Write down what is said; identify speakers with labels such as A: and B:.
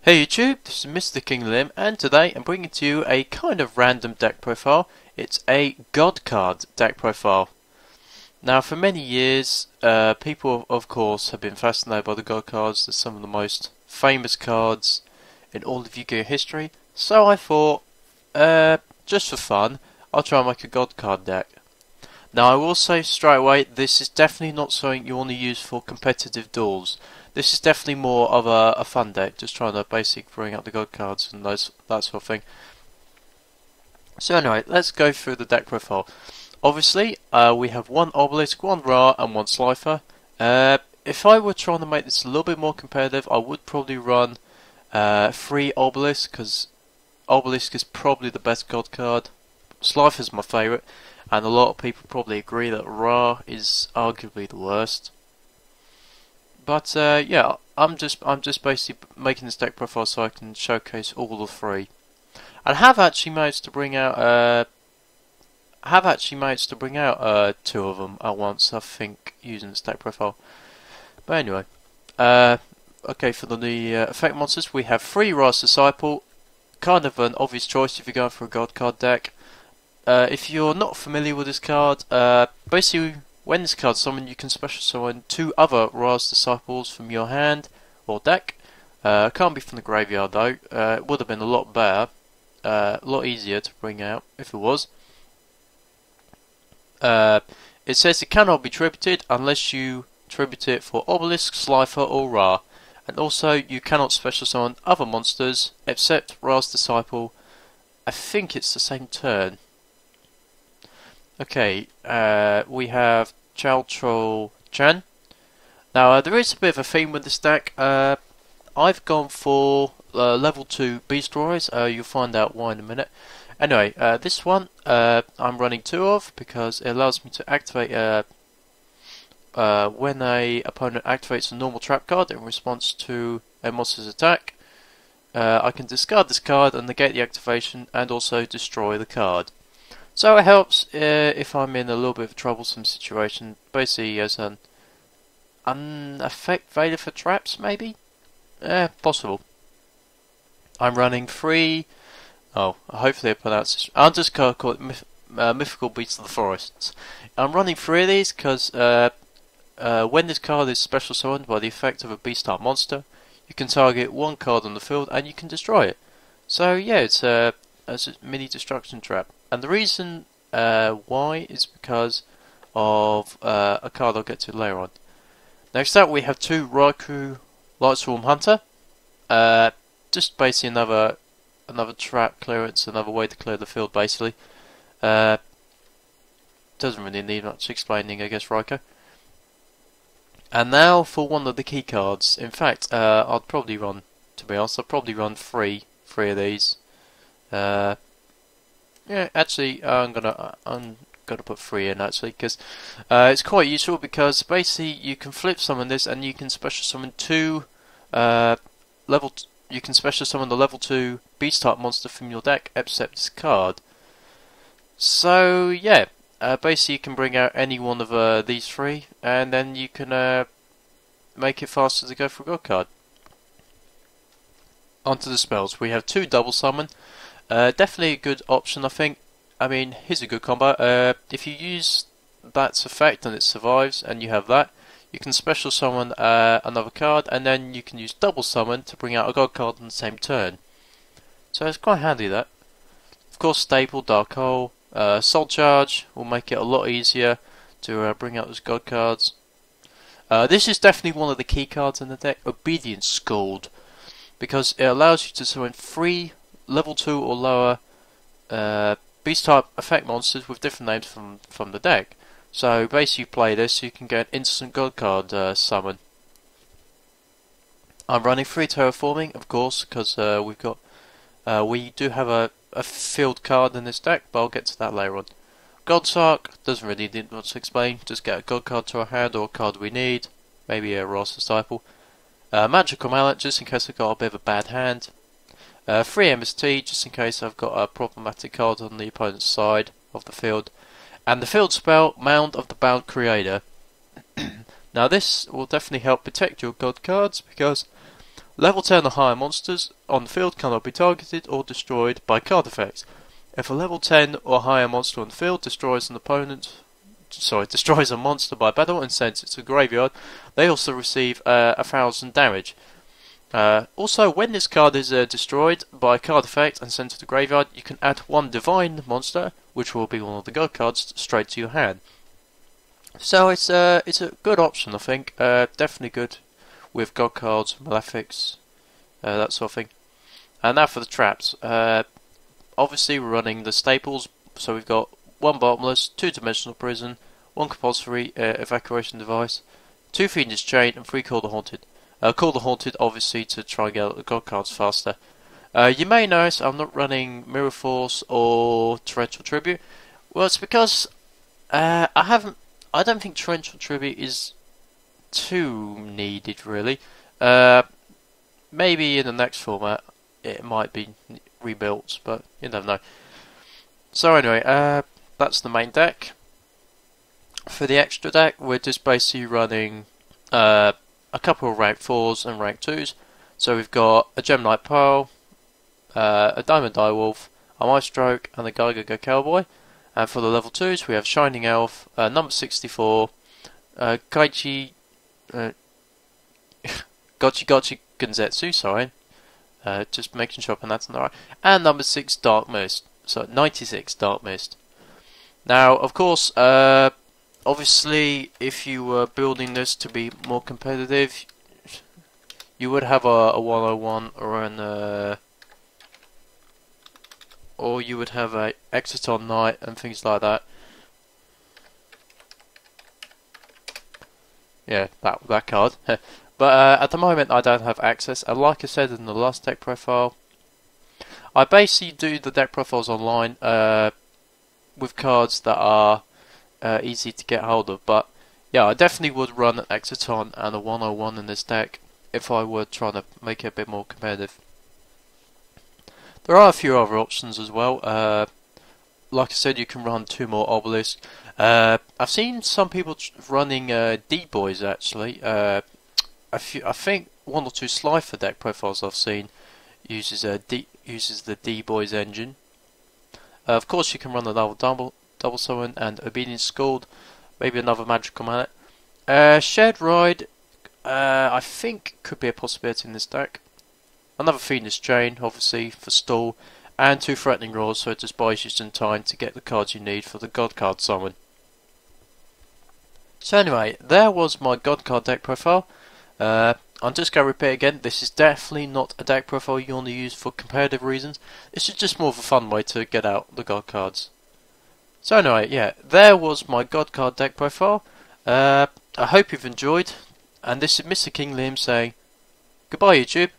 A: Hey YouTube, this is Mr. King Lim, and today I'm bringing to you a kind of random deck profile. It's a God card deck profile. Now, for many years, people of course have been fascinated by the God cards. They're some of the most famous cards in all of Yu-Gi-Oh history. So I thought, just for fun, I'll try and make a God card deck. Now, I will say straight away, this is definitely not something you want to use for competitive duels. This is definitely more of a fun deck, just trying to basically bring out the God cards and that sort of thing. So anyway, let's go through the deck profile. Obviously, we have one Obelisk, one Ra, and one Slifer. If I were trying to make this a little bit more competitive, I would probably run 3 Obelisk, because Obelisk is probably the best God card. Slifer is my favourite, and a lot of people probably agree that Ra is arguably the worst. But yeah, I'm just basically making this deck profile so I can showcase all the 3. And have actually managed to bring out 2 of them at once, I think, using this deck profile. But anyway, okay, for the effect monsters, we have 3 Ra's Disciple, kind of an obvious choice if you're going for a God card deck. If you're not familiar with this card, basically when this card's summoned, you can special summon 2 other Ra's Disciples from your hand or deck. Can't be from the graveyard though. It would have been a lot better, a lot easier to bring out if it was. It says it cannot be tributed unless you tribute it for Obelisk, Slifer or Ra. And also you cannot special summon other monsters except Ra's Disciple. I think it's the same turn. Okay, we have Chao Troll Chan. Now there is a bit of a theme with this deck. I've gone for level 2 Beast Destroyers. You'll find out why in a minute. Anyway, this one I'm running 2 of because it allows me to activate when a opponent activates a normal trap card in response to a monster's attack. I can discard this card and negate the activation and also destroy the card. So it helps if I'm in a little bit of a troublesome situation, basically as an effect Vader for traps, maybe? Possible. I'm running 3... Oh, hopefully I pronounced this... I'll just call it Mythical Beasts of the Forests. I'm running 3 of these because when this card is special summoned by the effect of a beast-type monster, you can target 1 card on the field and you can destroy it. So yeah, it's a mini destruction trap. And the reason why is because of a card I'll get to later on. Next up we have 2 Raikou Lightswarm Hunter. Just basically another trap clearance, another way to clear the field basically. Doesn't really need much explaining, I guess, Raikou. And now for one of the key cards. In fact, I'd probably run, to be honest, I'd probably run 3 of these. Yeah, actually, I'm gonna put 3 in actually because it's quite useful because basically you can flip summon this and you can special summon 2 you can special summon the level 2 beast type monster from your deck except this card. So yeah, basically you can bring out any one of these 3 and then you can make it faster to go for a God card. Onto the spells. We have 2 double summon. Definitely a good option, I think. I mean, here's a good combo. If you use that's effect and it survives, and you have that, you can special summon another card, and then you can use double summon to bring out a God card on the same turn. So it's quite handy that. Of course, staple, Dark Hole, Soul Charge will make it a lot easier to bring out those God cards. This is definitely one of the key cards in the deck, Obedience Scald, because it allows you to summon 3 level 2 or lower beast type effect monsters with different names from the deck. So basically you play this, you can get an instant God card summon. I'm running 3 terraforming, of course, because we do have a field card in this deck, but I'll get to that later on. God's Arc doesn't really need much to explain, just get a God card to our hand or a card we need, maybe a Ra's Disciple. Magical Mallet, just in case I've got a bit of a bad hand. 3 MST, just in case I've got a problematic card on the opponent's side of the field. And the field spell, Mound of the Bound Creator. Now this will definitely help protect your God cards, because Level 10 or higher monsters on the field cannot be targeted or destroyed by card effects. If a level 10 or higher monster on the field destroys a monster by battle and sends it to the graveyard, they also receive 1000 damage. Also, when this card is destroyed by a card effect and sent to the graveyard, you can add one divine monster, which will be one of the god cards, straight to your hand. So it's a good option, I think. Definitely good with god cards, malefics, that sort of thing. And now for the traps. Obviously, we're running the staples, so we've got one bottomless, 2-dimensional prison, one compulsory evacuation device, 2 fiendish chain, and 3 call the haunted. Call the haunted, obviously, to try and get the god cards faster. You may notice I'm not running Mirror Force or Torrential Tribute. Well, it's because I don't think Torrential Tribute is too needed, really. Maybe in the next format it might be rebuilt, but you never know. So anyway, that's the main deck. For the extra deck, we're just basically running a couple of rank 4s and rank 2s. So we've got a Gem Knight Pearl, a Diamond Direwolf, a Maestroke, and a Geiger Cowboy. And for the level 2s, we have Shining Elf, number 64, Gotchi Genzetsu, sorry. Just making sure I'm pronouncing that right. And number 6, Dark Mist. So 96, Dark Mist. Now, of course, obviously, if you were building this to be more competitive, you would have a 101 or you would have a Exciton Knight and things like that. Yeah, that card. But at the moment I don't have access, and like I said in the last deck profile, I basically do the deck profiles online with cards that are easy to get hold of. But yeah, I definitely would run an Exciton and a 101 in this deck if I were trying to make it a bit more competitive. There are a few other options as well. Like I said, you can run 2 more Obelisks. I've seen some people running D-Boys actually. I think 1 or 2 Slifer deck profiles I've seen uses the D-Boys engine. Of course, you can run another double summon and Obedience Scald, maybe another magical mallet. Shared Ride, I think could be a possibility in this deck. Another Fiendish Chain, obviously for stall, and 2 Threatening Roars, so it just buys you some time to get the cards you need for the God card summon. So anyway, there was my God card deck profile. I'm just going to repeat again, this is definitely not a deck profile you want to use for comparative reasons. This is just more of a fun way to get out the God cards. So anyway, yeah, there was my God card deck profile. I hope you've enjoyed, and this is Mr. King Liam saying goodbye YouTube.